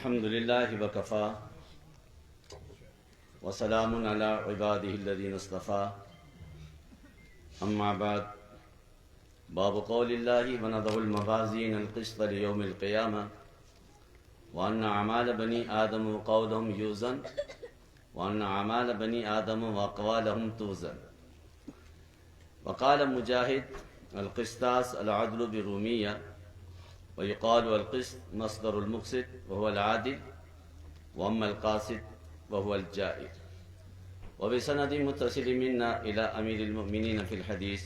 الحمد لله وكفى وسلام على عباده الذين اصطفى أما بعد باب قول الله ونضع الموازين القسط ليوم القيامة وأن أعمال بني آدم وقولهم يوزن وأن أعمال بني آدم وأقوالهم توزن. وقال مجاهد القسطاس العدل برومية ويقال القسط مصدر المقسط وهو العادل وأما القاسط وهو الجائر. وبسند متصل منا إلى أمير المؤمنين في الحديث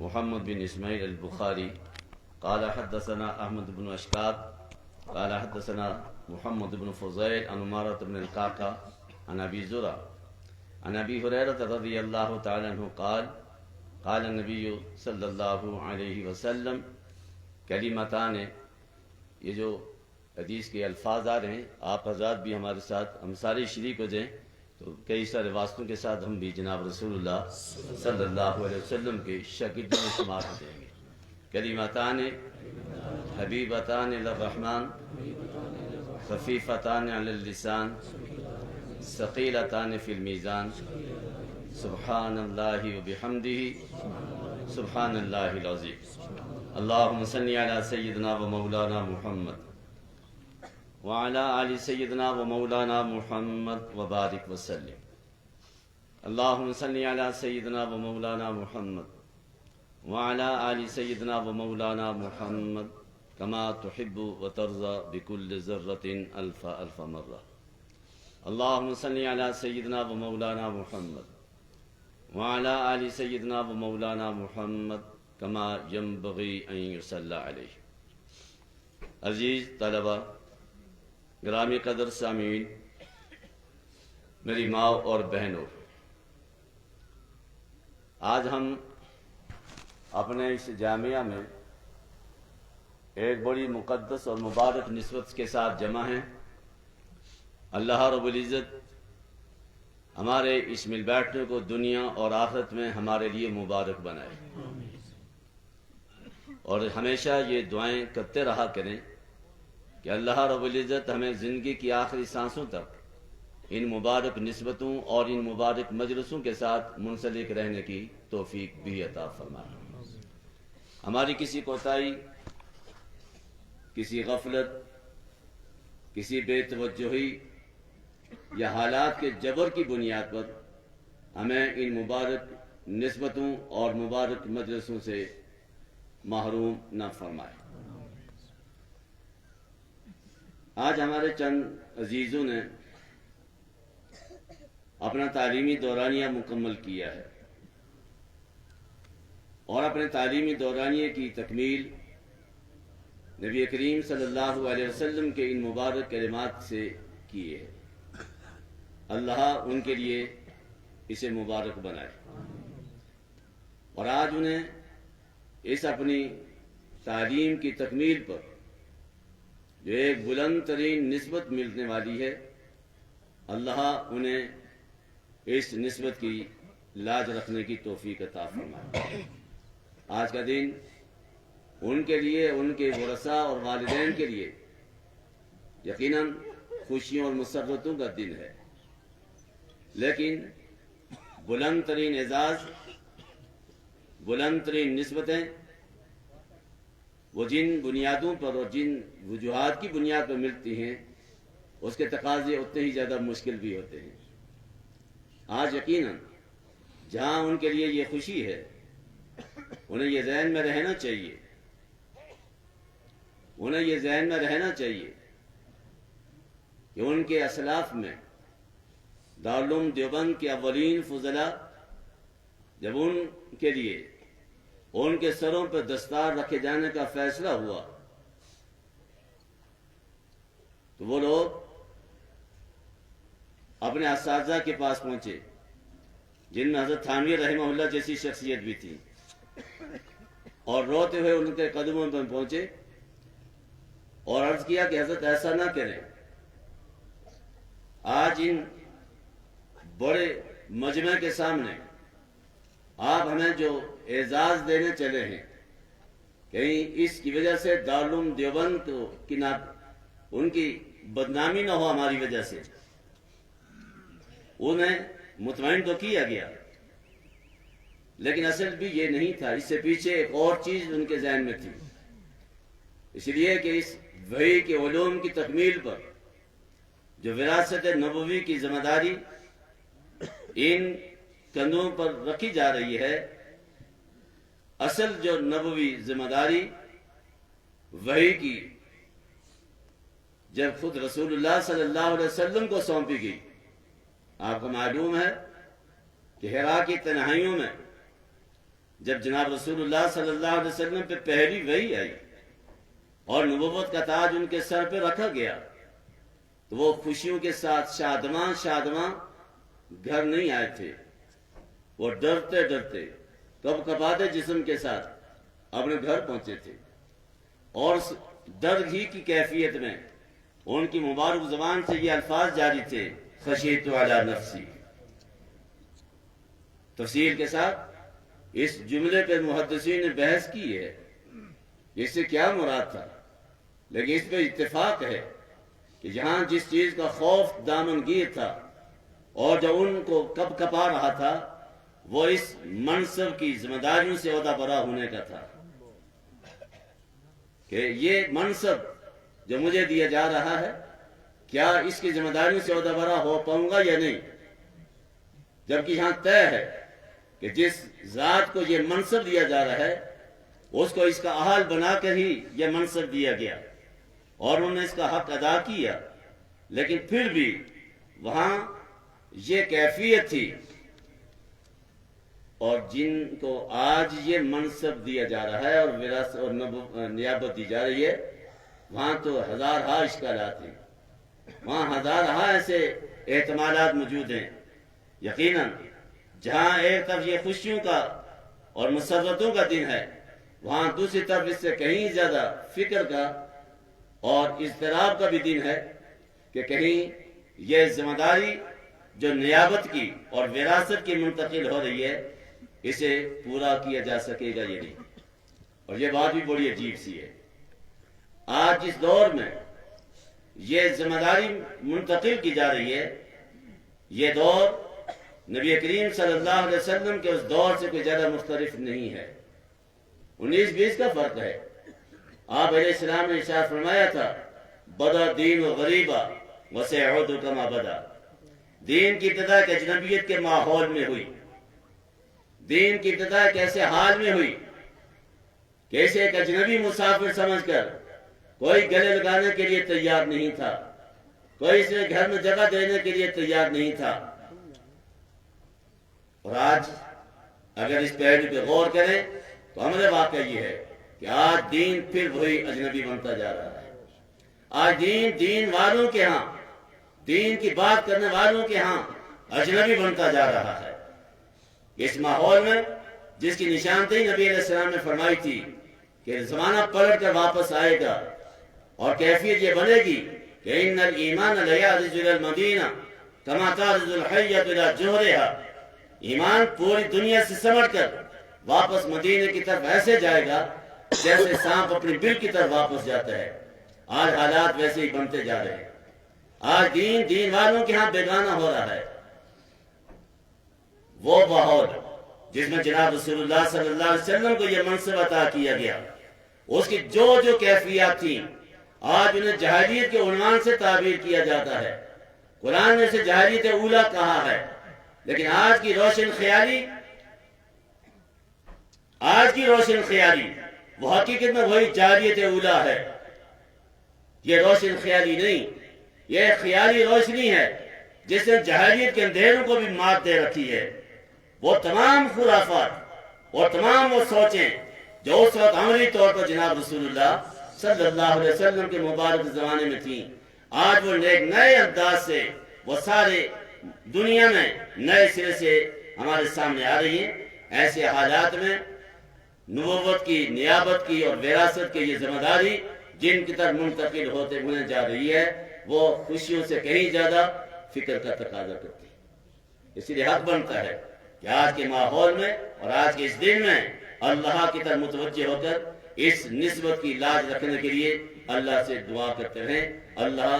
محمد بن إسماعيل البخاري قال حدثنا أحمد بن أشكاب قال حدثنا محمد بن فضيل عن عمارة بن القعقاع عن أبي زرع عن أبي هريرة رضي الله تعالى عنه قال قال النبي صلی اللہ علیہ وسلم کلمتان. یہ جو حدیث کے الفاظ آ رہے ہیں آپ حضرات بھی ہمارے ساتھ ہم سارے شریک ہو جائیں تو کئی سارے واسطوں کے ساتھ ہم بھی جناب رسول اللہ صلی اللہ علیہ وسلم کے شاگردوں میں شمار ہو جائیں گے. کلمتان حبیبتان للرحمن خفیفتان علی اللسان ثقیلتان فی المیزان سبحان اللہ وبحمدہ سبحان اللہ العظیم. اللہم صلی علی سیدنا و مولانا محمد وعلی آل سیدنا و مولانا محمد وبارک وسلم. اللہم صلی علی سیدنا و مولانا محمد وعلی آل سیدنا و مولانا محمد کما تحب و ترضى بكل ذرة الف الف مرہ. اللہم صلی علی سیدنا و مولانا محمد وعلى آل سیدنا و مولانا محمد کما ینبغی ان یصلی علیہ. عزیز طلبہ، گرامی قدر سامعین، میری ماں اور بہنوں، آج ہم اپنے اس جامعہ میں ایک بڑی مقدس اور مبارک نسبت کے ساتھ جمع ہیں. اللہ رب العزت ہمارے اس مل بیٹھنے کو دنیا اور آخرت میں ہمارے لیے مبارک بنائے اور ہمیشہ یہ دعائیں کرتے رہا کریں کہ اللہ رب العزت ہمیں زندگی کی آخری سانسوں تک ان مبارک نسبتوں اور ان مبارک مجلسوں کے ساتھ منسلک رہنے کی توفیق بھی عطا فرمائے. ہماری کسی کوتاہی، کسی غفلت، کسی بے توجہی یا حالات کے جبر کی بنیاد پر ہمیں ان مبارک نسبتوں اور مبارک مجلسوں سے محروم نہ فرمائے. آج ہمارے چند عزیزوں نے اپنا تعلیمی دورانیہ مکمل کیا ہے اور اپنے تعلیمی دورانیے کی تکمیل نبی کریم صلی اللہ علیہ وسلم کے ان مبارک کلمات سے کی ہے. اللہ ان کے لیے اسے مبارک بنائے اور آج انہیں اس اپنی تعلیم کی تکمیل پر جو ایک بلند ترین نسبت ملنے والی ہے، اللہ انہیں اس نسبت کی لاج رکھنے کی توفیق عطا فرمائے. آج کا دن ان کے لیے، ان کے ورثاء اور والدین کے لیے یقیناً خوشیوں اور مسرتوں کا دن ہے، لیکن بلند ترین اعزاز، بلند ترین نسبتیں وہ جن بنیادوں پر اور جن وجوہات کی بنیاد پر ملتی ہیں اس کے تقاضے اتنے ہی زیادہ مشکل بھی ہوتے ہیں. آج یقیناً جہاں ان کے لیے یہ خوشی ہے، انہیں یہ ذہن میں رہنا چاہیے، انہیں یہ ذہن میں رہنا چاہیے کہ ان کے اسلاف میں دارالعلوم دیوبند کے اولین فضلاء جب ان کے لیے ان کے سروں پر دستار رکھے جانے کا فیصلہ ہوا تو وہ لوگ اپنے اساتذہ کے پاس پہنچے جن میں حضرت تھانوی رحمہ اللہ جیسی شخصیت بھی تھی اور روتے ہوئے ان کے قدموں پر پہنچے اور عرض کیا کہ حضرت ایسا نہ کریں، آج ان بڑے مجمع کے سامنے آپ ہمیں جو اعزاز دینے چلے ہیں کہیں اس کی وجہ سے دارالعلوم دیوبند کو ان کی بدنامی نہ ہو ہماری وجہ سے. انہیں مطمئن تو کیا گیا، لیکن اصل بھی یہ نہیں تھا. اس سے پیچھے ایک اور چیز ان کے ذہن میں تھی. اس لیے کہ اس وحی کے علوم کی تکمیل پر جو وراثت نبوی کی ذمہ داری ان کندھوں پر رکھی جا رہی ہے، اصل جو نبوی ذمہ داری وحی کی جب خود رسول اللہ صلی اللہ علیہ وسلم کو سونپی گئی. آپ کو معلوم ہے کہ حرا کی تنہائیوں میں جب جناب رسول اللہ صلی اللہ علیہ وسلم پہ پہلی وحی آئی اور نبوت کا تاج ان کے سر پہ رکھا گیا، تو وہ خوشیوں کے ساتھ شادماں گھر نہیں آئے تھے. وہ ڈرتے ڈرتے کپکپاتے جسم کے ساتھ اپنے گھر پہنچے تھے، اور اس ڈر ہی کی کیفیت میں ان کی مبارک زبان سے یہ الفاظ جاری تھے: خشیت علی نفسی. تفصیل کے ساتھ اس جملے پہ محدثین نے بحث کی ہے اس سے کیا مراد تھا، لیکن اس پہ اتفاق ہے کہ جہاں جس چیز کا خوف دامن گیر تھا اور جو ان کو کب کپا رہا تھا، وہ اس منصب کی ذمہ داریوں سے عہدہ برا ہونے کا تھا کہ یہ منصب جو مجھے دیا جا رہا ہے، کیا اس کی ذمہ داریوں سے عہدہ برا ہو پاؤں گا یا نہیں. جبکہ یہاں طے ہے کہ جس ذات کو یہ منصب دیا جا رہا ہے اس کو اس کا اہل بنا کر ہی یہ منصب دیا گیا اور انہوں نے اس کا حق ادا کیا. لیکن پھر بھی وہاں یہ کیفیت تھی، اور جن کو آج یہ منصب دیا جا رہا ہے اور وراثت اور نیابت دی جا رہی ہے، وہاں تو ہزارہا اشکالات ہیں، وہاں ہزارہا ایسے احتمالات موجود ہیں. یقیناً جہاں ایک طرف یہ خوشیوں کا اور مسرتوں کا دن ہے، وہاں دوسری طرف اس سے کہیں زیادہ فکر کا اور اضطراب کا بھی دن ہے کہ کہیں یہ ذمہ داری جو نیابت کی اور وراثت کی منتقل ہو رہی ہے، اسے پورا کیا جا سکے گا یا نہیں. اور یہ بات بھی بڑی عجیب سی ہے. آج جس دور میں یہ ذمہ داری منتقل کی جا رہی ہے، یہ دور نبی کریم صلی اللہ علیہ وسلم کے اس دور سے کوئی زیادہ مختلف نہیں ہے. 19-20 کا فرق ہے. آپ علیہ السلام نے ارشاد فرمایا تھا: بدا دین و غریبا وسيعود کما بدا. دین کی ابتدا ایک اجنبیت کے ماحول میں ہوئی. دین کی ابتدا ایک ایسے حال میں ہوئی کہ اسے ایک اجنبی مسافر سمجھ کر کوئی گلے لگانے کے لیے تیار نہیں تھا، کوئی اس میں گھر میں جگہ دینے کے لیے تیار نہیں تھا. اور آج اگر اس پہلو پہ غور کریں تو ہمارے واقعہ یہ ہے کہ آج دین پھر وہی اجنبی بنتا جا رہا ہے. آج دین والوں کے ہاں، دین کی بات کرنے والوں کے ہاں اجنبی بنتا جا رہا ہے. اس ماحول میں جس کی نشاندہی نبی علیہ السلام نے فرمائی تھی کہ زمانہ پلٹ کر واپس آئے گا اور کیفیت یہ بنے گی کہ ان الایمان لیعرج الی المدینہ کما تعرج الحیۃ الی جوہرہا. ایمان پوری دنیا سے سمٹ کر واپس مدینے کی طرف ایسے جائے گا جیسے سانپ اپنی بل کی طرف واپس جاتا ہے. آج حالات ویسے ہی بنتے جا رہے ہیں. آج دین والوں کے ہاں بیگانہ ہو رہا ہے. وہ ماحول جس میں جناب رسول اللہ صلی اللہ علیہ وسلم کو یہ منصب عطا کیا گیا، اس کی جو کیفیات تھیں، آج انہیں جاہلیت کے عنوان سے تعبیر کیا جاتا ہے. قرآن نے اسے جاہلیت اولا کہا ہے، لیکن آج کی روشن خیالی وہ حقیقت میں وہی جاہلیت اولا ہے. یہ روشن خیالی نہیں، یہ خیالی روشنی ہے جس نے جاہلیت کے اندھیروں کو بھی مات دے رکھی ہے. وہ تمام خرافات اور تمام وہ سوچیں جو اس وقت عملی طور پر جناب رسول اللہ صلی اللہ علیہ وسلم کے مبارک زمانے میں تھیں، آج وہ نئے انداز سے وہ سارے دنیا میں نئے سرے سے ہمارے سامنے آ رہی ہیں. ایسے حالات میں نبوت کی، نیابت کی اور وراثت کی یہ ذمہ داری جن کی طرف منتقل ہوتے ہونے جا رہی ہے، وہ خوشیوں سے کہیں زیادہ فکر کا تقاضا کرتی ہے. اسی لیے حق بنتا ہے کہ آج کے ماحول میں اور آج کے اس دن میں اللہ کی طرف متوجہ ہو کر اس نسبت کی لاج رکھنے کے لیے اللہ سے دعا کرتے رہیں. اللہ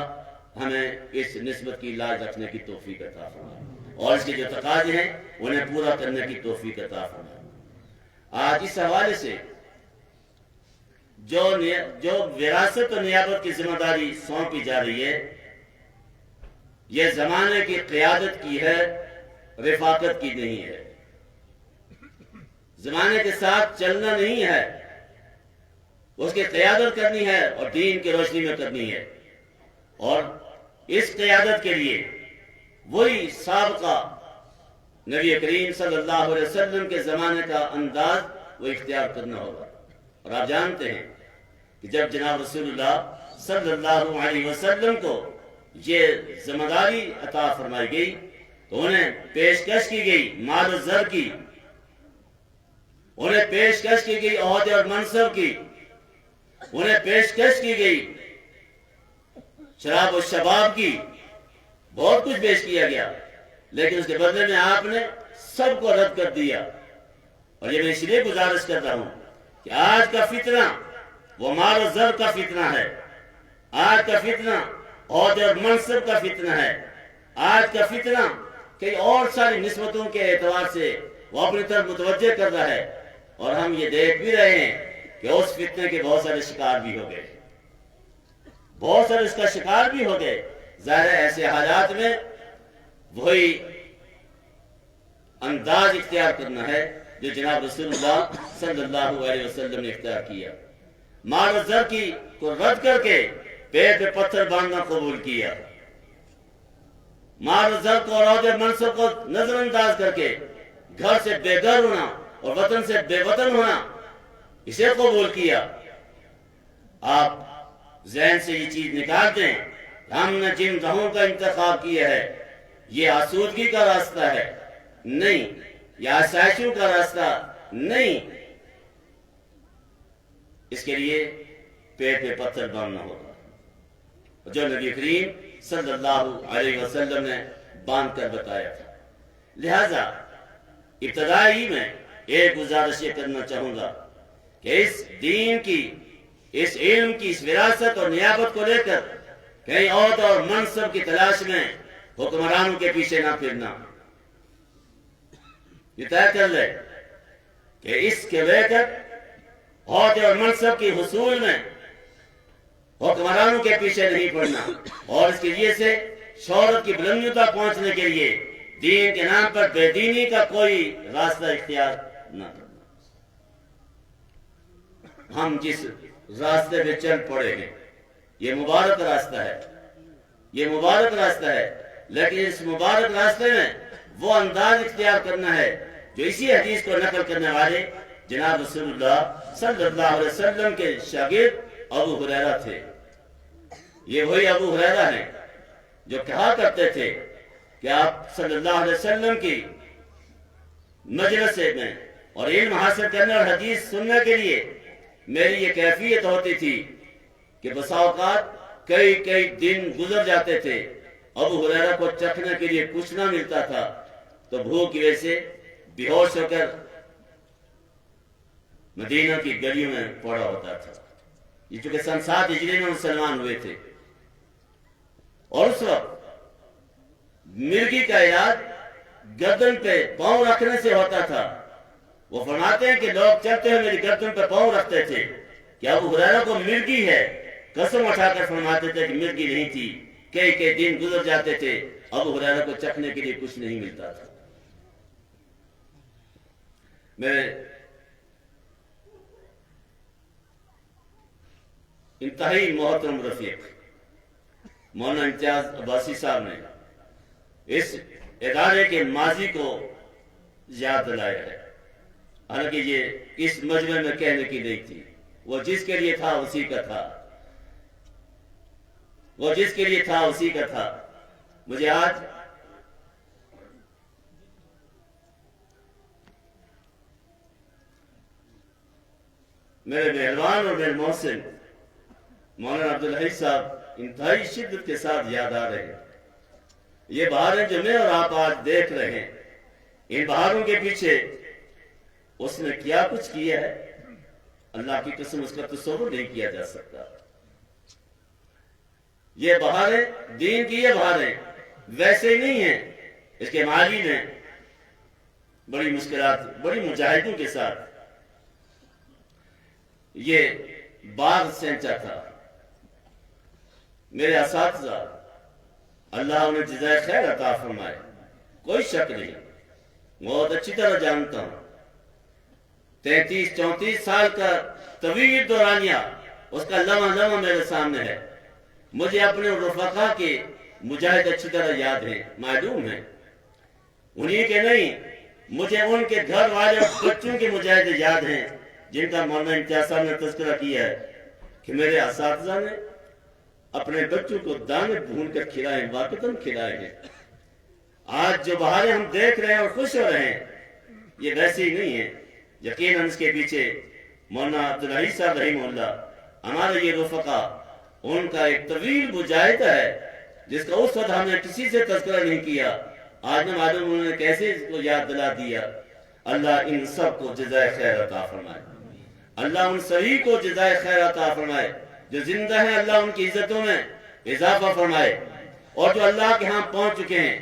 ہمیں اس نسبت کی لاج رکھنے کی توفیق عطا فرمائے اور اس کے جو تقاضے ہیں انہیں پورا کرنے کی توفیق عطا فرمائے۔ آج اس حوالے سے جو وراثت و نیابت کی ذمہ داری سونپی جا رہی ہے، یہ زمانے کی قیادت کی ہے، رفاقت کی نہیں ہے۔ زمانے کے ساتھ چلنا نہیں ہے، اس کی قیادت کرنی ہے اور دین کی روشنی میں کرنی ہے۔ اور اس قیادت کے لیے وہی سابقہ نبی کریم صلی اللہ علیہ وسلم کے زمانے کا انداز وہ اختیار کرنا ہوگا۔ اور آپ جانتے ہیں کہ جب جناب رسول اللہ صلی اللہ علیہ وسلم کو یہ ذمہ داری عطا فرمائی گئی تو انہیں پیشکش کی گئی مال و زر کی، انہیں پیشکش کی گئی عہدے اور منصب کی، انہیں پیشکش کی گئی شراب و شباب کی، بہت کچھ پیش کیا گیا، لیکن اس کے بدلے میں آپ نے سب کو رد کر دیا۔ اور یہ میں اس لیے گزارش کرتا ہوں کہ آج کا فتنہ وہ مال و زر کا فتنہ ہے، آج کا فتنہ عہدے اور منصب کا فتنہ ہے، آج کا فتنہ کئی اور ساری نسبتوں کے اعتبار سے وہ اپنی طرف متوجہ کر رہا ہے، اور ہم یہ دیکھ بھی رہے ہیں کہ اس فتنے کے بہت سارے شکار بھی ہو گئے، بہت سارے اس کا شکار بھی ہو گئے۔ ظاہر ہے ایسے حالات میں وہی انداز اختیار کرنا ہے جو جناب رسول اللہ صلی اللہ علیہ وسلم نے اختیار کیا، مال و زر کی کو رد کر کے پیٹ پہ پتھر باندھنا قبول کیا، مال و زر کو اور عہدے منصب کو نظر انداز کر کے گھر سے بے گھر ہونا اور وطن سے بے وطن ہونا اسے قبول کیا۔ آپ ذہن سے یہ چیز نکال دیں، ہم نے جن راہوں کا انتخاب کیا ہے یہ آسودگی کا راستہ ہے نہیں، یہ آسائشوں کا راستہ نہیں، اس کے لیے پیٹ پہ پتھر باندھنا ہوگا جو نبی کریم صلی اللہ علیہ وسلم نے باندھ کر بتایا تھا۔ لہذا ابتدائی میں ایک گزارش یہ کرنا چاہوں گا کہ اس دین کی، اس علم کی، اس وراثت اور نیابت کو لے کر کہیں عہدہ اور منصب کی تلاش میں حکمرانوں کے پیچھے نہ پھرنا۔ یہ طے کر لے کہ اس کے لے کر عہدے اور منصب کی حصول میں حکمرانوں کے پیچھے نہیں پڑنا، اور اس کے لیے سے شہرت کی بلندیوں تک پہنچنے کے لیے دین کے نام پر بے دینی کا کوئی راستہ اختیار نہ کرنا۔ ہم جس راستے پہ چل پڑے ہیں یہ مبارک راستہ ہے، یہ مبارک راستہ ہے، لیکن اس مبارک راستے میں وہ انداز اختیار کرنا ہے جو اسی حدیث کو نقل کرنے والے جناب رسول اللہ صلی اللہ علیہ وسلم کے شاگرد ابو ہریرہ تھے۔ یہ وہی ابو ہریرہ ہیں جو کہا کرتے تھے کہ آپ صلی اللہ علیہ وسلم کی مجلس میں اور علم حاصل کرنے اور حدیث سننے کے لیے میری یہ کیفیت ہوتی تھی کہ بسا اوقات کئی دن گزر جاتے تھے، ابو ہریرہ کو چکھنے کے لیے کچھ نہ ملتا تھا تو بھوک کی وجہ سے بے ہوش ہو کر مدینہ کی گلیوں میں پڑا ہوتا تھا۔ یہ چونکہ سن 7 ہجری میں مسلمان ہوئے تھے، اور اس وقت مرگی کا علاج گردن پہ پاؤں رکھنے سے ہوتا تھا۔ وہ فرماتے ہیں کہ لوگ چلتے ہوئے میری گردن پہ پاؤں رکھتے تھے کہ ابو ہریرہ کو مرگی ہے، قسم اٹھا کر فرماتے تھے کہ مرگی نہیں تھی، کئی دن گزر جاتے تھے، ابو ہریرہ کو چکھنے کے لیے کچھ نہیں ملتا تھا۔ میرے انتہائی محترم رفیق مولانا امتیاز عباسی صاحب نے اس ادارے کے ماضی کو یاد دلایا ہے، حالانکہ یہ اس مجمع میں کہنے کی نہیں تھی، وہ جس کے لیے تھا اسی کا تھا، وہ جس کے لیے تھا اسی کا تھا۔ مجھے آج میرے مہربان اور میرے محسن مولانا عبدالحی صاحب انتہائی شدت کے ساتھ یاد آ رہے ہیں۔ یہ بہاریں جو میں اور آپ آج دیکھ رہے ہیں، ان بہاروں کے پیچھے اس نے کیا کچھ کیا ہے اللہ کی قسم اس کا تصور نہیں کیا جا سکتا۔ یہ بہاریں دین کی یہ بہاریں ویسے ہی نہیں ہیں. اس کے مالی نے بڑی مشکلات بڑی مجاہدوں کے ساتھ یہ باغ سینچا تھا. میرے اساتذہ اللہ انہیں جزائے خیر عطا فرمائے، کوئی شک نہیں، بہت اچھی طرح جانتا ہوں. 33-34 سال کا طویل دورانیہ اس کا لمحہ لمحہ میرے سامنے ہے. مجھے اپنے رفقا کے مجاہد اچھی طرح یاد ہیں، معلوم ہیں. انہی کے نہیں، مجھے ان کے گھر والے بچوں کے مجاہد یاد ہیں جن کا مولانا امتیاز صاحب نے تذکرہ کیا ہے کہ میرے اساتذہ نے اپنے بچوں کو دانے بھون کر کھلائے، واقعتاً کھلائے ہیں. آج جو بہاریں ہم دیکھ رہے ہیں اور خوش ہو رہے ہیں یہ ویسے ہی نہیں ہے. یقیناً اس کے پیچھے مولانا عبدالعزیز صاحب رحمہ اللہ ہمارے یہ رفقا ان کا ایک طویل مجاہدہ ہے جس کا اس وقت ہم نے کسی سے تذکرہ نہیں کیا. آج میں معلوم انہوں نے کیسے اس کو یاد دلا دیا. اللہ ان سب کو جزائے خیر عطا فرمائے. اللہ ان سبھی کو جزائے خیر عطا فرمائے. جو زندہ ہیں اللہ ان کی عزتوں میں اضافہ فرمائے، اور جو اللہ کے ہاں پہنچ چکے ہیں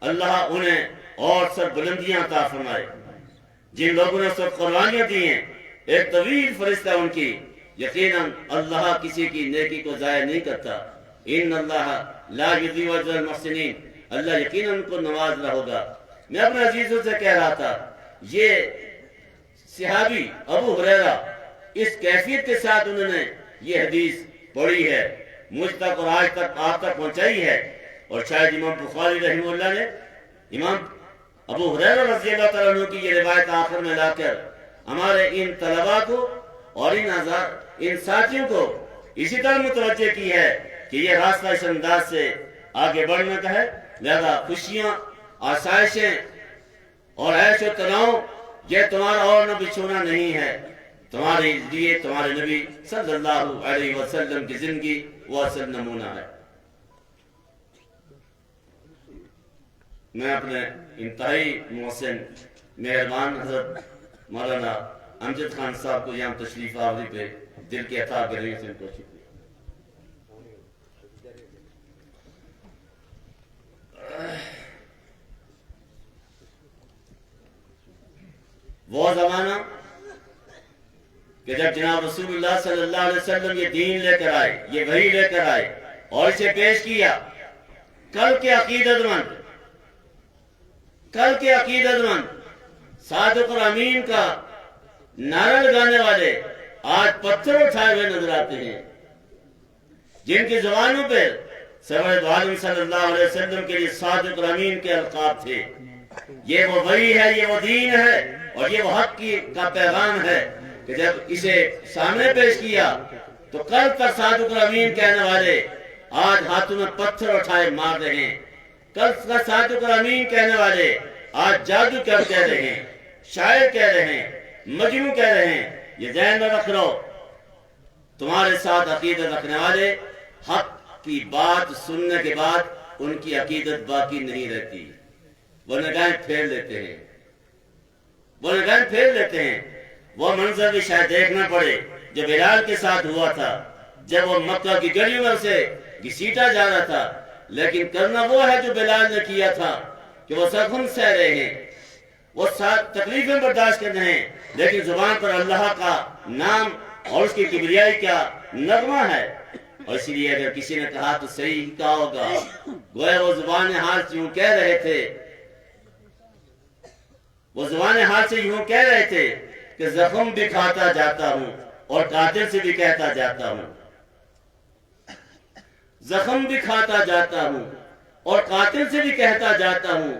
اللہ انہیں اور سب بلندیاں عطا فرمائے. جن لوگوں نے سب قربانیاں دی ہیں ایک طویل فرشتہ ان کی، یقیناً اللہ کسی کی نیکی کو ضائع نہیں کرتا. ان اللہ لا یضیع اجر المحسنین، اللہ یقیناً ان کو نواز رہا ہوگا. میں اپنے عزیزوں سے کہہ رہا تھا یہ صحابی ابو ہریرہ اس کیفیت کے ساتھ انہوں نے یہ حدیث پڑھی ہے، مجھ تک اور آج تک آپ تک پہنچائی ہے. اور شاید امام بخاری رحمہ اللہ نے امام ابو ہریرہ رضی اللہ تعالیٰ عنہ کی یہ روایت آخر میں لا کر ہمارے ان طلباء کو اور ان ساتھیوں کو اسی طرح متوجہ کی ہے کہ یہ راستہ اس انداز سے آگے بڑھنے کا ہے. لہذا خوشیاں، آسائشیں اور عیش و تناؤ یہ تمہارا اور نہ بچھونا نہیں ہے. تمہارے لیے تمہارے نبی صلی اللہ علیہ وسلم کی زندگی وہ اصل نمونہ ہے. میں اپنے انتہائی محسن مہربان حضرت مولانا امجد خان صاحب کو یہاں تشریف آوری پہ دل کی عطا گرمی سے ان کو شکریہ. وہ زمانہ کہ جب جناب رسول اللہ صلی اللہ علیہ وسلم یہ دین لے کر آئے، یہ وحی لے کر آئے اور اسے پیش کیا، کل کے عقیدت مند صادق اور امین کا نعرہ لگانے والے آج پتھر اٹھائے ہوئے نظر آتے ہیں، جن کی زبانوں پہ سرور عالم صلی اللہ علیہ وسلم کے لیے صادق اور امین کے القاب تھے. یہ وہ وحی ہے، یہ وہ دین ہے اور یہ وہ حق کا پیغام ہے کہ جب اسے سامنے پیش کیا تو کل تک صادق اور امین کہنے والے آج ہاتھوں میں پتھر اٹھائے مار رہے ہیں. کل تک صادق اور امین کہنے والے آج جادوگر کہہ رہے ہیں، شاعر کہہ رہے ہیں، مجنون کہہ رہے ہیں. یہ ذہن میں رکھ لو، تمہارے ساتھ عقیدت رکھنے والے حق کی بات سننے کے بعد ان کی عقیدت باقی نہیں رہتی. وہ نگاہیں پھیر لیتے ہیں. وہ منظر بھی شاید دیکھنا پڑے جو بلال کے ساتھ ہوا تھا جب وہ مکہ کی گلیوں میں سے گھسیٹا جا رہا تھا. لیکن کرنا وہ ہے جو بلال نے کیا تھا کہ وہ زخم سہ رہے ہیں، وہ تکلیفیں برداشت کر رہے ہیں، لیکن زبان پر اللہ کا نام اور اس کی کبریائی کا نغمہ ہے. اور اسی لیے اگر کسی نے کہا تو صحیح کہا ہوگا، گویا وہ زبان حال سے یوں کہہ رہے تھے کہ زخم بھی کھاتا جاتا ہوں اور قاتل سے بھی کہتا جاتا ہوں. زخم بھی کھاتا جاتا ہوں اور قاتل سے بھی کہتا جاتا ہوں،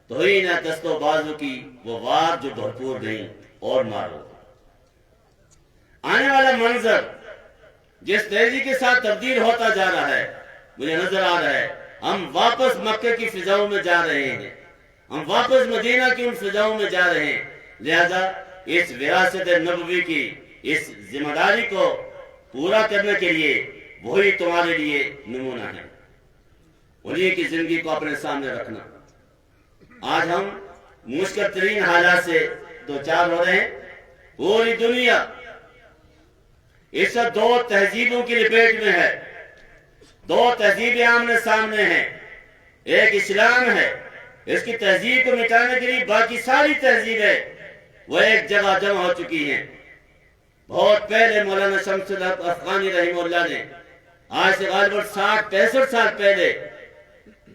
تو ہی نہ دست و بازو کی وہ وار جو بھرپور گئیں اور مارو. آنے والا منظر جس تیزی کے ساتھ تبدیل ہوتا جا رہا ہے مجھے نظر آ رہا ہے ہم واپس مکہ کی فضاؤں میں جا رہے ہیں، ہم واپس مدینہ کی ان فضاؤں میں جا رہے ہیں. لہذا اس وراثت نبوی کی اس ذمہ داری کو پورا کرنے کے لیے وہی تمہارے لیے نمونہ ہے. انہی کی زندگی کو اپنے سامنے رکھنا. آج ہم مشکل ترین حالات سے دو چار ہو رہے ہیں. پوری دنیا اس دو تہذیبوں کی لپیٹ میں ہے. دو تہذیبیں آمنے سامنے ہیں، ایک اسلام ہے، اس کی تہذیب کو مٹانے کے لیے باقی ساری تہذیبیں وہ ایک جگہ جمع ہو چکی ہیں۔ بہت پہلے مولانا شمس الحق افغانی رحمہ اللہ نے آج سے غالباً 60-65 سال پہلے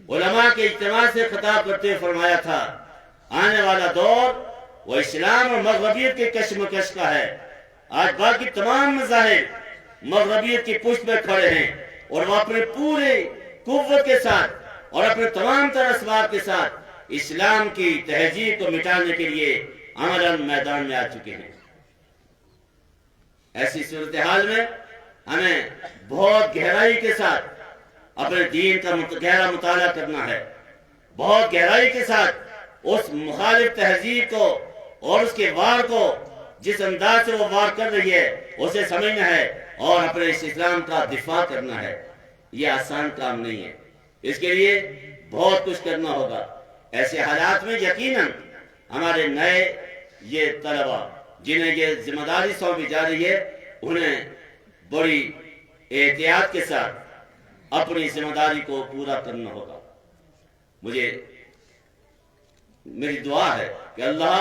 علماء کے اجتماع سے خطاب کرتے ہوئے فرمایا تھا، آنے والا دور وہ اسلام اور مغربیت کے کشمکش کا ہے۔ آج باقی تمام مذاہب مغربیت کی پشت میں کھڑے ہیں اور وہ اپنے پورے قوت کے ساتھ اور اپنے تمام تر اسباب کے ساتھ اسلام کی تہذیب کو مٹانے کے لیے عملاً میدان میں آ چکے ہیں۔ ایسی صورتحال میں ہمیں بہت گہرائی کے ساتھ اپنے دین کا گہرا مطالعہ کرنا ہے، بہت گہرائی کے ساتھ اس مخالف تہذیب کو اور اس کے وار کو جس انداز سے وہ وار کر رہی ہے اسے سمجھنا ہے اور اپنے اس اسلام کا دفاع کرنا ہے۔ یہ آسان کام نہیں ہے، اس کے لیے بہت کچھ کرنا ہوگا۔ ایسے حالات میں یقیناً ہمارے نئے یہ طلبہ جنہیں یہ ذمہ داری سونپی جا رہی ہے انہیں بڑی احتیاط کے ساتھ اپنی ذمہ داری کو پورا کرنا ہوگا۔ میری دعا ہے کہ اللہ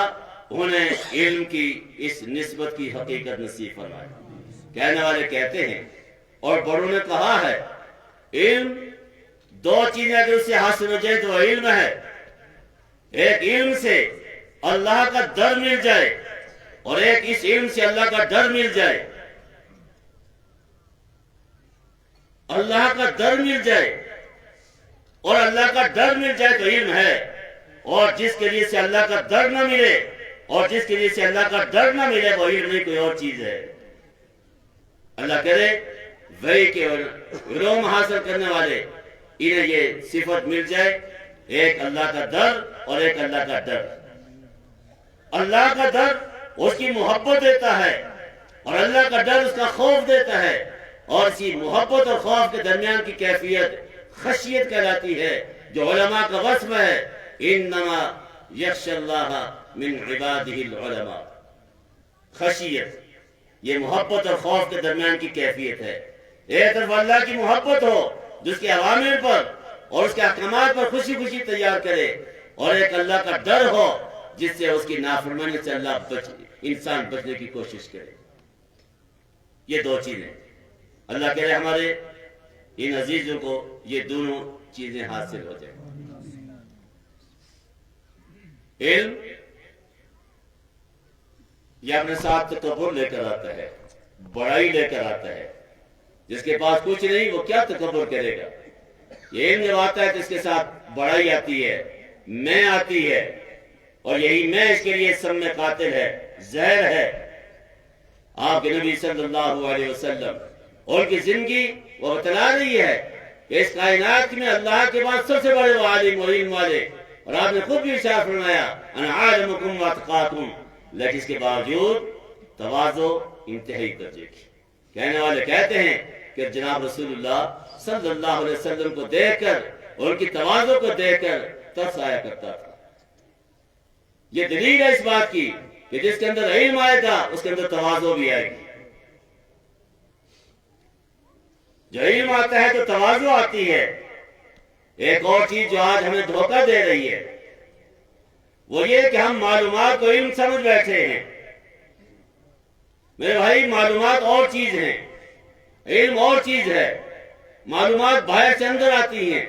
انہیں علم کی اس نسبت کی حقیقت نصیب فرمائے۔ کہنے والے کہتے ہیں اور بڑوں نے کہا ہے، علم دو چیزیں اگر اسے حاصل ہو جائے تو وہ علم ہے۔ ایک علم سے اللہ کا ڈر مل جائے اور ایک اس علم سے اللہ کا ڈر مل جائے۔ اللہ کا ڈر مل جائے اور اللہ کا ڈر مل جائے تو علم ہے، اور جس کے لیے سے اللہ کا ڈر نہ ملے اور جس کے لیے سے اللہ کا ڈر نہ ملے وہ علم نہیں کوئی اور چیز ہے۔ اللہ کرے وہی کے علوم حاصل کرنے والے انہیں یہ صفت مل جائے، ایک اللہ کا ڈر اور ایک اللہ کا ڈر۔ اللہ کا ڈر اس کی محبت دیتا ہے اور اللہ کا ڈر اس کا خوف دیتا ہے، اور اسی محبت اور خوف کے درمیان کی کیفیت خشیت کہلاتی ہے، جو علماء کا وصف ہے، انما یخشی اللہ من عبادہ العلماء۔ خشیت یہ محبت اور خوف کے درمیان کی کیفیت ہے۔ ایک طرف اللہ کی محبت ہو جس کے عوامر پر اور اس کے احکامات پر خوشی خوشی تیار کرے، اور ایک اللہ کا ڈر ہو جس سے اس کی نافرمانی سے انسان بچنے کی کوشش کرے۔ یہ دو چیزیں اللہ کرے ہمارے ان عزیزوں کو یہ دونوں چیزیں حاصل ہو جائیں۔ علم یہ اپنے ساتھ تکبر لے کر آتا ہے، بڑائی لے کر آتا ہے۔ جس کے پاس کچھ نہیں وہ کیا تکبر کرے گا؟ یہ علم جب آتا ہے تو اس کے ساتھ بڑائی آتی ہے، میں آتی ہے، اور یہی میں اس کے لیے سم میں قاتل ہے، زہر ہے۔ آپ کے نبی صلی اللہ علیہ وسلم اور کی زندگی وہ بتلا رہی ہے کہ اس کائنات میں اللہ کے بعد سب سے بڑے وہ عالم و علم والے، اور آپ نے خود بھی ارشاد فرمایا انا عالمکم واتقاکم، لیکن اس کے باوجود تواضع انتہائی درجے کی۔ کہنے والے کہتے ہیں کہ جناب رسول اللہ صلی اللہ علیہ وسلم کو دیکھ کر اور ان کی تواضع کو دیکھ کر ترس آیا کرتا تھا۔ یہ دلیل ہے اس بات کی کہ جس کے اندر علم آئے گا اس کے اندر تواضع بھی آئے گی۔ جو علم آتا ہے تو تواضع آتی ہے۔ ایک اور چیز جو آج ہمیں دھوکہ دے رہی ہے وہ یہ کہ ہم معلومات کو علم سمجھ بیٹھے ہیں۔ میرے بھائی معلومات اور چیز ہیں، علم اور چیز ہے۔ معلومات باہر سے اندر آتی ہیں،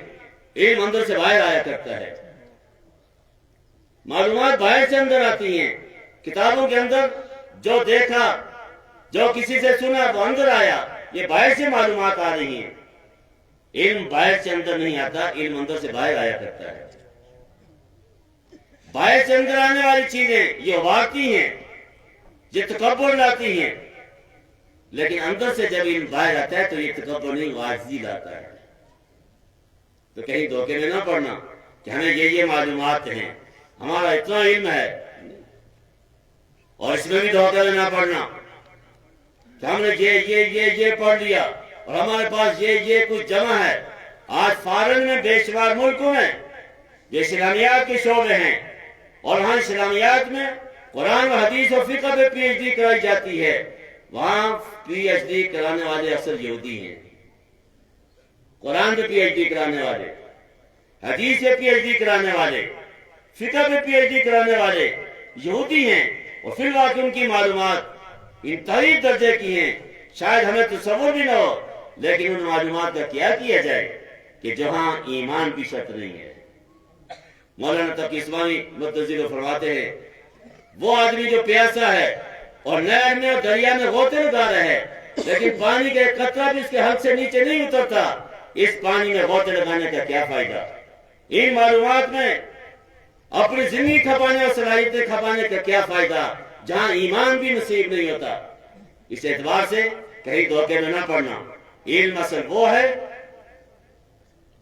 علم اندر سے باہر آیا کرتا ہے۔ معلومات باہر سے اندر آتی ہیں، کتابوں کے اندر جو دیکھا جو کسی سے سنا وہ اندر آیا، یہ باہر سے معلومات آ رہی ہیں۔ علم باہر سے اندر نہیں آتا، علم اندر سے باہر آیا کرتا ہے۔ باہر سے اندر آنے والی چیزیں یہ ابھارتی ہیں، یہ تکبر لاتی ہیں، لیکن اندر سے جب علم باہر آتا ہے تو یہ تکبر نہیں، وہ عاجزی لاتا ہے۔ تو کہیں دھوکے میں نہ پڑنا کہ ہمیں یہ معلومات ہیں، ہمارا اتنا علم ہے، اور اس میں بھی دھوکے میں نہ پڑنا کہ ہم نے یہ پڑھ لیا اور ہمارے پاس یہ کچھ جمع ہے۔ آج فارن میں بے شمار ملکوں میں جو اسلامیات کے شعبے ہیں، اور وہاں اسلامیات میں قرآن و حدیث و فقہ پہ پی ایچ ڈی کرائی جاتی ہے، وہاں پی ایچ ڈی کرانے والے اکثر یہودی ہیں۔ قرآن پہ پی ایچ ڈی کرانے والے، حدیث پہ پی ایچ ڈی کرانے والے، فقہ پہ پی ایچ ڈی کرانے والے یہودی ہیں، اور فی الواقع ان کی معلومات انتہائی درجے کی ہیں، شاید ہمیں تصور بھی نہ ہو، لیکن ان معلومات کا کیا کیا جائے کہ جہاں ایمان بھی شرط نہیں ہے۔ مولانا تقی اسلامی مدثر فرماتے ہیں وہ آدمی جو پیاسا ہے اور نہر میں اور دریا میں غوطے لگا رہا ہے، لیکن پانی کا ایک قطرہ بھی اس کے حلق سے نیچے نہیں اترتا، اس پانی میں غوطے لگانے کا کیا فائدہ؟ ان معلومات میں اپنی زندگی کھپانے اور صلاحیتیں کھپانے کا کیا فائدہ جہاں ایمان بھی نصیب نہیں ہوتا؟ اس اعتبار سے کہیں دھوکے میں نہ پڑنا۔ علم اصل وہ ہے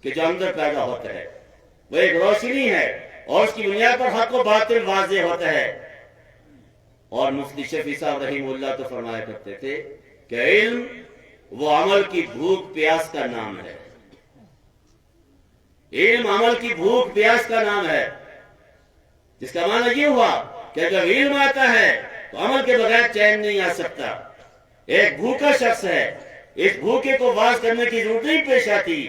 کہ جو اندر پیدا ہوتا ہے، وہ ایک روشنی ہے اور اس کی بنیاد پر حق و باطل واضح ہوتا ہے۔ اور مفتی شفیع صاحب رحمہ اللہ تو فرمایا کرتے تھے کہ علم وہ عمل کی بھوک پیاس کا نام ہے۔ علم عمل کی بھوک پیاس کا نام ہے، جس کا معنی یہ ہوا کہ جب علم آتا ہے تو عمل کے بغیر چین نہیں آ سکتا۔ ایک بھوکا شخص ہے، اس بھوکے کو واز کرنے کی ضرورت نہیں پیش آتی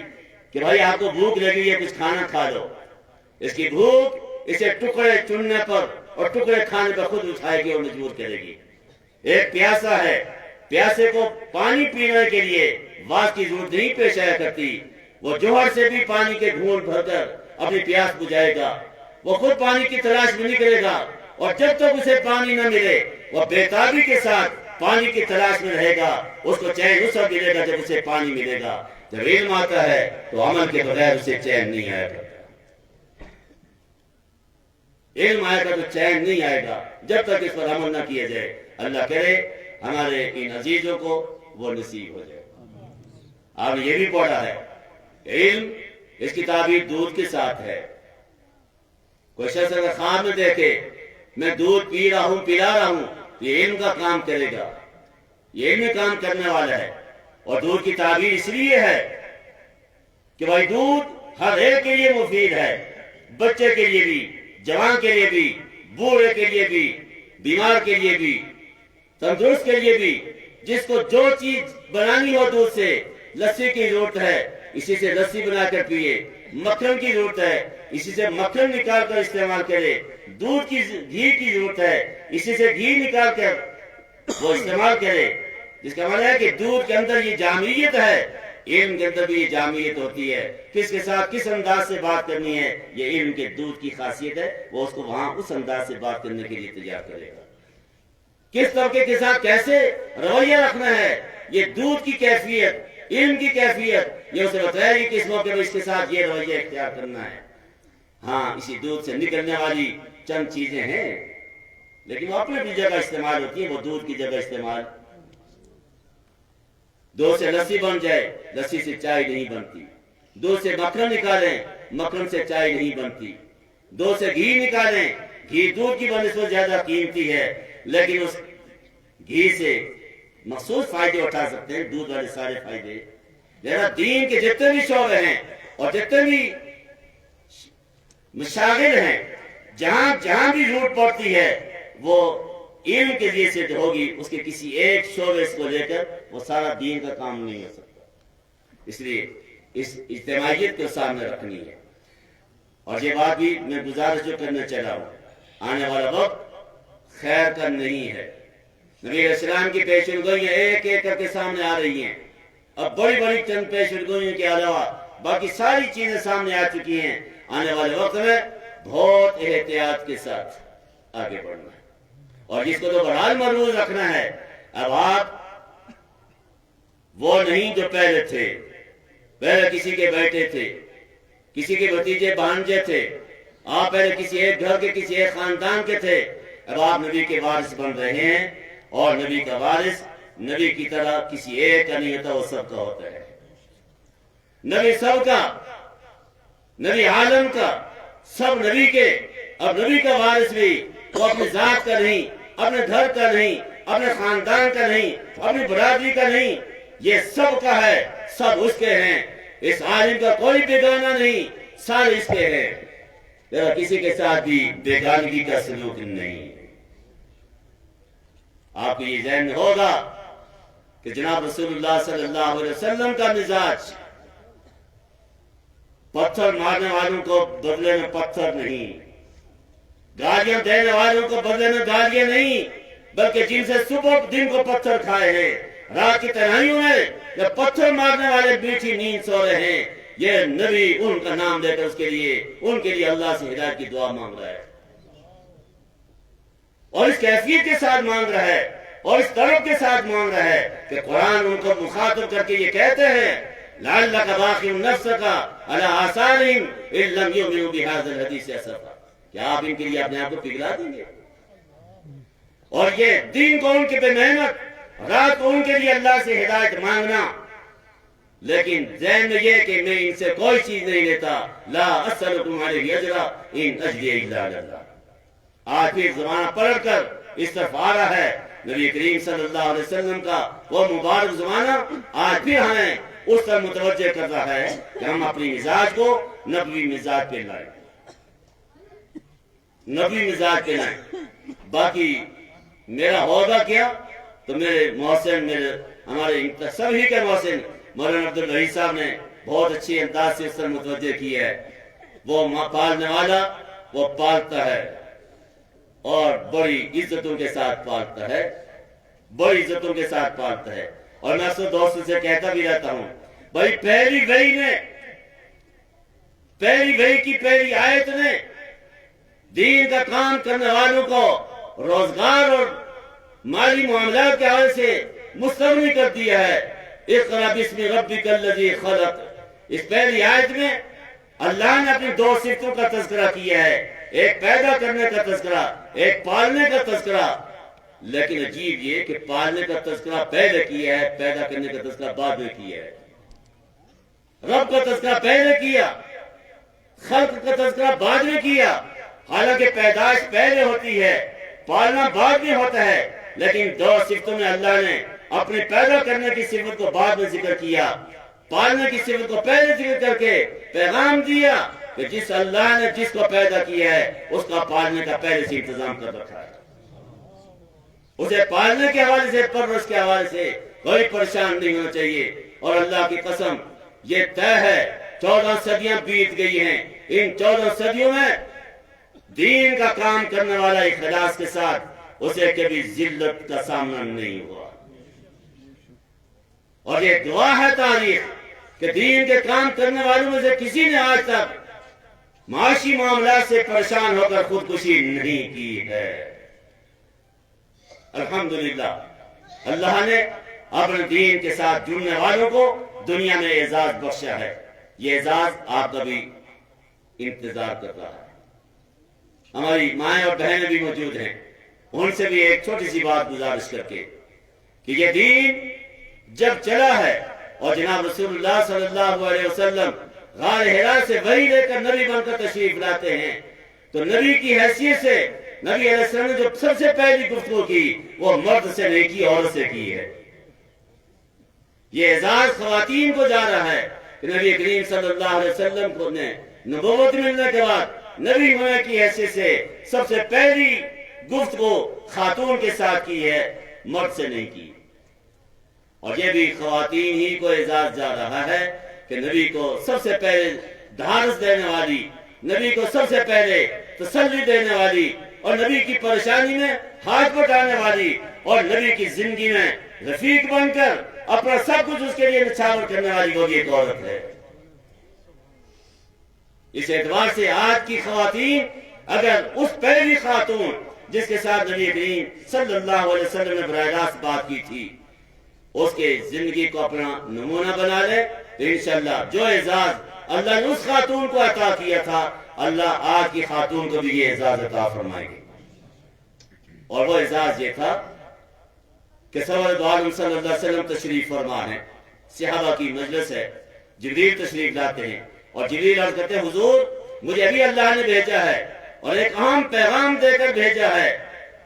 کہ بھائی آپ کو بھوک لگی ہے کچھ کھانا کھا لو۔ اس کی بھوک اسے ٹکڑے چننے پر اور ٹکڑے کھانے پر خود اٹھائے گی اور مجبور کرے گی۔ ایک پیاسا ہے، پیاسے کو پانی پینے کے لیے واز کی ضرورت نہیں پیش آیا کرتی، وہ جوہر سے بھی پانی کے گھونٹ بھر کر اپنی پیاس بجھائے گا، وہ خود پانی کی تلاش میں نکلے گا، اور جب تک اسے پانی نہ ملے وہ بے تابی کے ساتھ پانی کی تلاش میں رہے گا۔ اس کو چین اس وقت ملے گا جب اسے پانی ملے گا۔ جب علم آتا ہے تو عمل کے بغیر اسے چین نہیں آئے گا۔ علم آئے گا تو چین نہیں آئے گا جب تک اس پر عمل نہ کیا جائے۔ اللہ کرے ہمارے ان عزیزوں کو وہ نصیب ہو جائے۔ آپ نے یہ بھی پڑھا ہے علم اس کی تعبیر دودھ کے ساتھ ہے۔ کوئی شخص اگر خواب میں دیکھے میں دودھ پی رہا ہوں پلا رہا ہوں، یہ علم کا کام کرے گا، یہ علم کام کرنے والا ہے۔ اور دودھ کی تعبیر اس لیے ہے کہ بھائی دودھ ہر ایک کے لیے مفید ہے، بچے کے لیے بھی، جوان کے لیے بھی، بوڑھے کے لیے بھی، بیمار کے لیے بھی، تندرست کے لیے بھی۔ جس کو جو چیز بنانی ہو دودھ سے، لسی کی ضرورت ہے اسی سے لسی بنا کر پیئے، مکھن کی ضرورت ہے اسی سے مکھن نکال کر استعمال کرے، دودھ کی گھی کی ضرورت ہے اسی سے گھی نکال کر وہ استعمال کرے۔ جس کا معنی ہے کہ دودھ کے اندر یہ جامعیت ہے، علم کے اندر بھی یہ جامعیت ہوتی ہے۔ کس کے ساتھ کس انداز سے بات کرنی ہے، یہ علم کے دودھ کی خاصیت ہے، وہ اس کو وہاں اس انداز سے بات کرنے کے لیے تیار کرے گا۔ کس طبقے کے ساتھ کیسے رویہ رکھنا ہے، یہ دودھ کی کیفیت، علم کی کیفیت، یہ اسے بتائے گی کہ اس موقع پر اس کے ساتھ یہ رویہ اختیار کرنا ہے۔ ہاں اسی دودھ سے نکلنے والی چند چیزیں ہیں، لیکن وہ اپنی اپنی جگہ استعمال ہوتی ہیں، وہ دودھ کی جگہ استعمال۔ دودھ سے لسی بن جائے، لسی سے چائے نہیں بنتی۔ دودھ سے مکھن نکالیں، مکھن سے چائے نہیں بنتی۔ دودھ سے گھی نکالیں، گھی دودھ کی بنسبت زیادہ قیمتی ہے، لیکن اس گھی سے مخصوص فائدے اٹھا سکتے ہیں، دودھ والے سارے فائدے۔ لہذا دین کے جتنے بھی شعبے ہیں اور جتنے بھی مشاغل ہیں، جہاں جہاں بھی ضرورت پڑتی ہے وہ علم کے ذریعے سے جو ہوگی، اس کے کسی ایک شعبے کو لے کر وہ سارا دین کا کام نہیں ہو سکتا۔ اس لیے اس اجتماعیت کو سامنے رکھنی ہے۔ اور یہ بات بھی میں گزارش جو کرنا چاہ ہوں، آنے والا وقت خیر کا نہیں ہے۔ نبی علیہ السلام کی پیشن گوئیاں ایک ایک کر کے سامنے آ رہی ہیں۔ اب بڑی بڑی چند پیشن گوئیوں کے علاوہ باقی ساری چیزیں سامنے آ چکی ہیں۔ آنے والے وقت میں بہت احتیاط کے ساتھ آگے بڑھنا ہے، اور جس کو تو بہرحال مرموز رکھنا ہے۔ اب آپ وہ نہیں جو پہلے تھے، پہلے کسی کے بیٹے تھے، کسی کے بھتیجے بھانجے تھے، آپ پہلے کسی ایک گھر کے کسی ایک خاندان کے تھے، اب آپ نبی کے وارث بن رہے ہیں، اور نبی کا وارث نبی کی طرح کسی ایک کا نہیں ہوتا، وہ سب کا ہوتا ہے۔ نبی سب کا، نبی عالم کا، سب نبی کے۔ اب نبی کا وارث بھی وہ اپنی ذات کا نہیں، اپنے گھر کا نہیں، اپنے خاندان کا نہیں، اپنی برادری کا نہیں، یہ سب کا ہے، سب اس کے ہیں۔ اس عالم کا کوئی بیگانہ نہیں، سارے اس کے ہیں، لیکن کسی کے ساتھ بھی بیگانگی کا سلوک نہیں۔ آپ کو یہ ذہن میں ہوگا کہ جناب رسول اللہ صلی اللہ علیہ وسلم کا مزاج پتھر مارنے والوں کو بدلے میں پتھر نہیں، گالیاں دینے والوں کو بدلے میں گالیاں نہیں، بلکہ جن سے صبح دن کو پتھر کھائے ہیں، رات کی تنہائیوں میں جب پتھر مارنے والے میٹھی نیند سو رہے ہیں، یہ نبی ان کا نام دے کر ان کے لیے اللہ سے ہدایت کی دعا مانگ رہا ہے، اور اس کیفیت کے ساتھ مانگ رہا ہے، اور اس طلب کے ساتھ مانگ رہا ہے کہ قرآن ان کو مخاطب کر کے یہ کہتے ہیں لعلک باخع نفسک علی آثارہم ان لم یؤمنوا بہذا الحدیث اسفا، کیا آپ ان کے لیے اپنے آپ کو پگھلا دیں گے؟ اور یہ دین کو ان کے بے محنت، رات کو ان کے لیے اللہ سے ہدایت مانگنا، لیکن ذہن میں یہ کہ میں ان سے کوئی چیز نہیں لیتا، لا اسألکم علیہ اجرا ان اجری الا علی اللہ۔ آج پھر زمانہ پلٹ کر اس طرف آ رہا ہے، نبی کریم صلی اللہ علیہ وسلم کا وہ مبارک زمانہ آج بھی ہمیں اس طرح متوجہ کر رہا ہے کہ ہم اپنی مزاج کو نبوی مزاج پہ لائیں، نبوی مزاج پہ لائیں۔ باقی میرا عہدہ کیا تو میرے محسن، ہمارے سبھی کے محسن مولانا عبدالرحیم صاحب نے بہت اچھی انداز سے اس طرح متوجہ کی ہے، وہ پالنے والا وہ پالتا ہے اور بڑی عزتوں کے ساتھ پالتا ہے، بڑی عزتوں کے ساتھ پالتا ہے۔ اور میں اکثر دوستوں سے کہتا بھی رہتا ہوں، بھائی پہلی وحی کی پہلی آیت نے دین کا کام کرنے والوں کو روزگار اور مالی معاملات کے حوالے سے مستغنی کر دیا ہے۔ اقرأ باسم ربک الذی خلق، اس پہلی آیت میں اللہ نے اپنی دو صفتوں کا تذکرہ کیا ہے، ایک پیدا کرنے کا تذکرہ، ایک پالنے کا تذکرہ، لیکن عجیب یہ کہ پالنے کا تذکرہ پہلے کیا ہے، پیدا کرنے کا تذکرہ بعد میں کیا ہے۔ رب کا تذکرہ پہلے کیا، خلق کا تذکرہ بعد میں کیا، حالانکہ پیدائش پہلے ہوتی ہے، پالنا بعد میں ہوتا ہے، لیکن دو صفتوں میں اللہ نے اپنے پیدا کرنے کی صفت کو بعد میں ذکر کیا، پالنے کی صفت کو پہلے ذکر کر کے پیغام دیا کہ جس اللہ نے جس کو پیدا کیا ہے اس کا پالنے کا پہلے سے انتظام کر رکھا ہے، اسے پالنے کے حوالے سے، پرورش کے حوالے سے کوئی پریشان نہیں ہونا چاہیے۔ اور اللہ کی قسم یہ طے ہے، 14 صدیاں بیت گئی ہیں، ان 14 صدیوں میں دین کا کام کرنے والا اخلاص کے ساتھ اسے کبھی ذلت کا سامنا نہیں ہوا، اور یہ گواہ ہے تاریخ کہ دین کے کام کرنے والوں میں سے کسی نے آج تک معاشی معاملات سے پریشان ہو کر خودکشی نہیں کی ہے۔ الحمدللہ اللہ نے اپنے دین کے ساتھ جڑنے والوں کو دنیا میں اعزاز بخشا ہے، یہ اعزاز آپ کا بھی انتظار کر رہا ہے۔ ہماری مائیں اور بہنیں بھی موجود ہیں، ان سے بھی ایک چھوٹی سی بات گزارش کر کے کہ یہ دین جب چلا ہے اور جناب رسول اللہ صلی اللہ علیہ وسلم غار حرا سے وحی لے کر نبی بن کر تشریف لاتے ہیں، تو نبی کی حیثیت سے نبی علیہ السلام نے جو سب سے پہلی گفتگو کی وہ مرد سے نہیں کی، عورت سے کی ہے۔ یہ اعزاز خواتین کو جا رہا ہے کہ نبی کریم صلی اللہ علیہ وسلم کو نے نبوت ملنے کے بعد نبی ہونے کی حیثیت سے سب سے پہلی گفتگو خاتون کے ساتھ کی ہے، مرد سے نہیں کی، اور یہ بھی خواتین ہی کو اعزاز جا رہا ہے کہ نبی کو سب سے پہلے دھارس دینے والی، نبی کو سب سے پہلے تسلی دینے والی، اور نبی کی پریشانی میں ہاتھ بٹانے والی، اور نبی کی زندگی میں رفیق بن کر اپنا سب کچھ اس کے لیے نچھاور کرنے والی وہ ایک عورت ہے۔ اس اعتبار سے آج کی خواتین اگر اس پہلی خاتون جس کے ساتھ نبی کریم صلی اللہ علیہ وسلم نے براہ راست بات کی تھی اس کے زندگی کو اپنا نمونہ بنا لے تو انشاءاللہ جو اعزاز اللہ نے اس خاتون کو عطا کیا تھا اللہ آج کی خاتون کو بھی یہ اعزاز عطا فرمائے گی۔ اور وہ اعزاز یہ تھا کہ سرور دو عالم صلی اللہ علیہ وسلم تشریف فرما ہے، صحابہ کی مجلس ہے، جبریل تشریف لاتے ہیں اور جبریل عرض کرتے ہیں حضور مجھے ابھی اللہ نے بھیجا ہے اور ایک اہم پیغام دے کر بھیجا ہے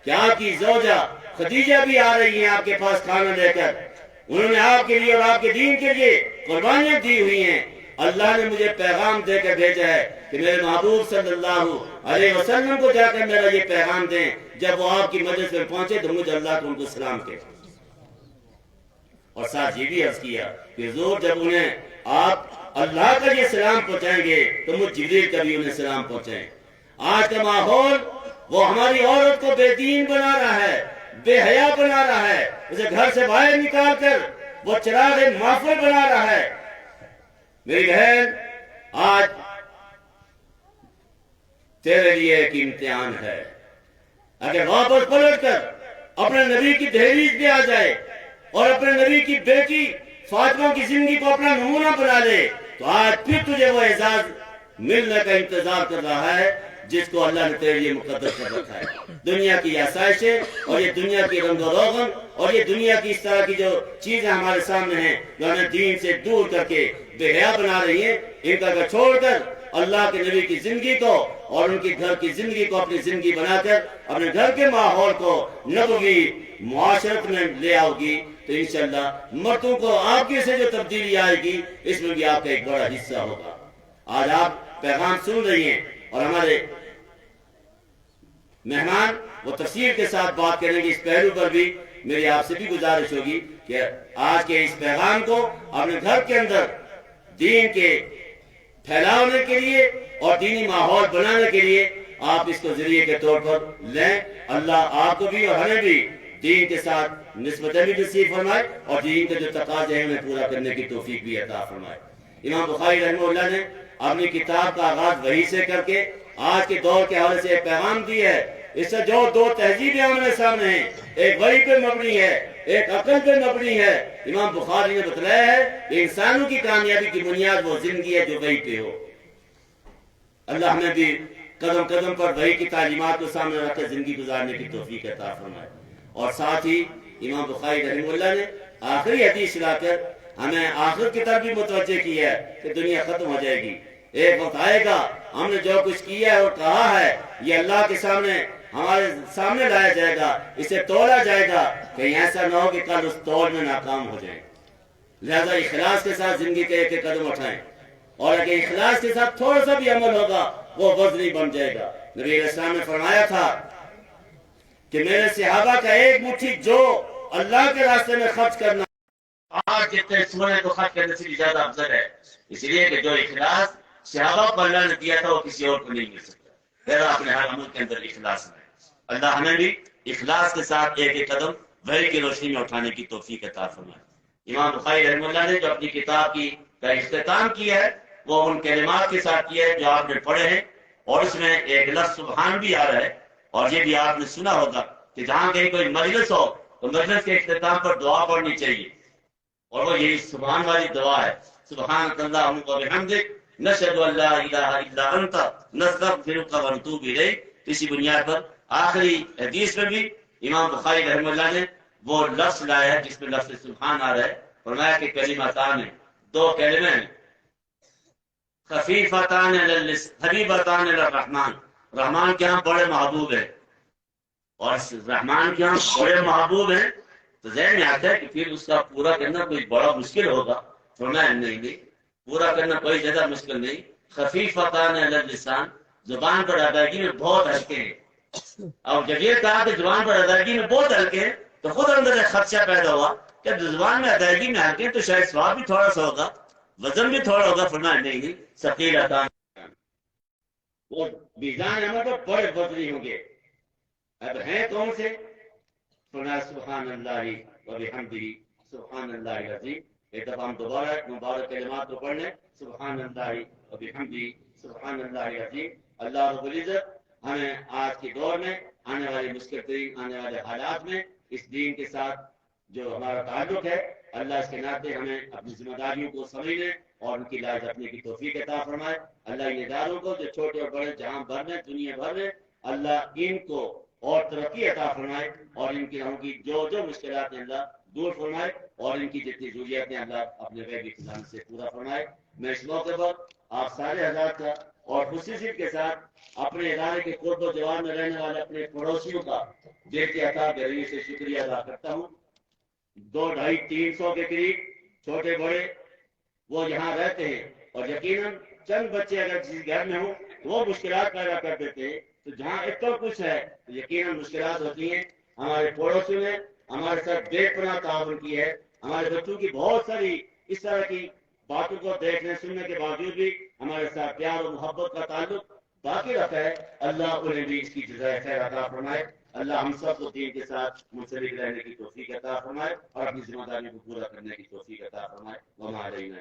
کہ آپ کی زوجہ خدیجہ بھی آ رہی ہیں آپ کے پاس کھانا لے کر، انہوں نے آپ کے لیے اور آپ کے دین کے لیے قربانیاں دی ہوئی ہیں، اللہ نے مجھے پیغام دے کر بھیجا ہے کہ میرے محبوب صلی اللہ علیہ وسلم کو جا کر میرا یہ پیغام دیں، جب وہ آپ کی مجلس میں پہنچے تو مجھے اللہ کو ان کو سلام کہے۔ اور ساتھ یہ بھی عرض کیا کہ حضور جب انہیں آپ اللہ کا یہ سلام پہنچائیں گے تو مجھ جبریل کا بھی انہیں سلام پہنچائیں۔ آج کا ماحول وہ ہماری عورت کو بے دین بنا رہا ہے، بے حیا بنا رہا ہے، اسے گھر سے باہر نکال کر وہ چراغ محفل بنا رہا ہے۔ میری بہن، آج تیرے لیے ایک امتحان ہے۔ اگر واپس پلٹ کر اپنے نبی کی دہلیز پہ آ جائے اور اپنے نبی کی بیٹی فاطمہ کی زندگی کو اپنا نمونہ بنا لے تو آج پھر تجھے وہ اعزاز ملنے کا انتظار کر رہا ہے جس کو اللہ نے تیرے لیے مقدر کر رکھا ہے۔ دنیا کی آسائشیں اور یہ دنیا کی رنگ و روغن اور یہ دنیا کی اس طرح کی جو چیزیں ہمارے سامنے ہیں جو ہمیں دین سے دور کر کے بے حیا بنا رہی ہیں، ان کا چھوڑ کر اللہ کے نبی کی زندگی کو اور ان کے گھر کی زندگی کو اپنی زندگی بنا کر اپنے گھر کے ماحول کو نبوی معاشرت میں لے آؤ گی تو انشاءاللہ مردوں کو آپ کی سے جو تبدیلی آئے گی اس میں بھی آپ کا ایک بڑا حصہ ہوگا۔ آج آپ پیغام سن رہی ہیں اور ہمارے مہمان وہ تفصیل کے ساتھ بات کریں گے۔ اس پہلو پر بھی میری آپ سے بھی گزارش ہوگی کہ آج کے اس پیغام کو اپنے گھر کے اندر دین کے پھیلانے کے لیے اور دینی ماحول بنانے کے لیے آپ اس کو ذریعے کے طور پر لیں۔ اللہ آپ کو بھی اور ہمیں بھی دین کے ساتھ نسبتیں بھی نصیب فرمائے اور دین کے جو تقاضے ہیں انہیں پورا کرنے کی توفیق بھی عطا فرمائے۔ امام بخاری رحمہ اللہ نے اپنی کتاب کا آغاز وحی سے کر کے آج کے دور کے حوالے سے ایک پیغام دی ہے۔ اس سے جو دو تہذیبیں ہمارے سامنے ہیں، ایک وحی پہ مبنی ہے، ایک عقل پہ مبنی ہے۔ امام بخاری نے بتلایا ہے کہ انسانوں کی کامیابی کی بنیاد وہ زندگی ہے جو وحی پہ ہو۔ اللہ ہمیں بھی قدم قدم پر وحی کی تعلیمات کو سامنے رکھ کر زندگی گزارنے کی توفیق عطا فرمائے۔ اور ساتھ ہی امام بخاری رحمہ اللہ نے آخری حدیث لا کر ہمیں آخرت کی طرف بھی متوجہ کی ہے کہ دنیا ختم ہو جائے گی، ایک وقت آئے گا ہم نے جو کچھ کیا ہے اور کہا ہے یہ اللہ کے سامنے ہمارے سامنے لایا جائے گا، اسے تولا جائے گا، کہیں ایسا نہ ہو کہ کل اس تول میں ناکام ہو جائیں۔ لہذا اخلاص کے ساتھ زندگی کے ایک ایک قدم اٹھائیں، اور اگر اخلاص کے ساتھ تھوڑا سا بھی عمل ہوگا وہ وزنی بن جائے گا۔ نبی علیہ السلام نے فرمایا تھا کہ میرے صحابہ کا ایک مٹھی جو اللہ کے راستے میں خرچ کرنا آج جتنے سونے کو خرچ کرنے سے بھی زیادہ افضل ہے، اس لیے کہ جو اخلاص صحابہ کو اللہ نے دیا تھا وہ کسی اور کو نہیں مل سکتا۔ پھر اپنے ہر عمل کے اندر اخلاص میں اللہ ہمیں بھی اخلاص کے ساتھ ایک ایک قدم وحی کی روشنی میں اٹھانے کی توفیق عطا فرمائے۔ امام بخاری رحمہ اللہ نے جو اپنی کتاب کا اختتام کیا ہے وہ ان کلمات کے ساتھ کیا ہے جو آپ نے پڑھے ہیں، اور اس میں ایک لفظ سبحان بھی آ رہا ہے، اور یہ بھی آپ نے سنا ہوگا کہ جہاں کہیں کوئی مجلس ہو تو مجلس کے اختتام پر دعا پڑھنی چاہیے، اور وہ یہی سبحان والی دعا ہے۔ سبحانک اللہم و بحمدک نشہد ان لا الہ الا انت نستغفرک ونتوب الیک۔ اسی بنیاد پر آخری حدیث میں بھی امام بخاری رحمہ اللہ نے وہ لفظ لایا ہے جس میں لفظ سبحان آ رہا ہے۔ فرمایا کہ کلمتان ہیں، دو کلمے ہیں، خفیفتان علی اللسان حبیبتان الی الرحمن، رحمان کے ہاں بڑے محبوب ہیں، اور رحمان کے ہاں بڑے محبوب ہیں تو ذہن میں آتا ہے کہ پھر اس کا پورا کرنا کوئی بڑا مشکل ہوگا۔ فرمایا نہیں، پورا کرنا کوئی زیادہ مشکل نہیں۔ خفیفتان علی اللسان، زبان پر ادائیگی میں بہت ہلکے ہیں، اور جب یہ کہا کہ زبان پر ادائیگی میں بہت ہلکے ہیں تو خود اندر ایک خدشہ پیدا ہوا کہ زبان میں ادائیگی میں ہلکے ہیں تو شاید ثواب بھی تھوڑا سا ہوگا، وزن بھی تھوڑا ہوگا۔ فرمایا نہیں، ثقیلتان، وہ میزان عمل پر بڑے وزنی ہوں گے۔ اب ہیں کون سے؟ فرمایا سبحان اللہ و بحمدہ سبحان اللہ العظیم۔ ایک دفعہ ہم دوبارہ مبارک کلمات کو پڑھنے، سبحان اللہ و بحمدہ سبحان اللہ العظیم۔ اللہ رب العزت ہمیں آج کے دور میں آنے والی مشکل ترین آنے والے حالات میں اس دین کے ساتھ جو ہمارا تعلق ہے، اللہ اس کے ناطے ہمیں اپنی ذمہ داریوں کو سمجھنے اور ان کی لاج رکھنے کی توفیق عطا فرمائے۔ اللہ ان اداروں کو جو چھوٹے اور بڑے جہاں بھر میں دنیا بھر میں، اللہ ان کو اور ترقی عطا فرمائے، اور ان کی جو مشکلات ہیں اللہ دور فرمائے، اور ان کی جتنی ضروریات ہیں اللہ اپنے غیبی خزانے سے پورا فرمائے۔ میں اس موقع پر آپ سارے حضرات کا اور خصوصیت کے ساتھ اپنے ادارے کے قرب و جوار میں رہنے والے اپنے پڑوسیوں کا دل کے عطا گہرائی سے شکریہ ادا کرتا ہوں۔ 200-250-300 کے قریب چھوٹے بڑے وہ یہاں رہتے ہیں، اور یقیناً چند بچے اگر کسی گھر میں ہوں تو وہ مشکلات پیدا کر دیتے ہیں، تو جہاں اتنا کچھ ہے تو یقیناً مشکلات ہوتی ہیں۔ ہمارے پڑوسیوں نے ہمارے ساتھ بے پناہ تعاون کی ہے، ہمارے بچوں کی بہت ساری اس طرح کی باتوں کو دیکھنے سننے کے باوجود بھی ہمارے ساتھ پیار اور محبت کا تعلق باقی رکھا ہے، اللہ انہیں بھی اس کی جزائے خیر عطا فرمائے۔ اللہ ہم سب کو دین کے ساتھ منسلک رہنے کی توفیق عطا فرمائے اور اپنی ذمہ داری کو پورا کرنے کی توفیق عطا فرمائے۔ وما علینا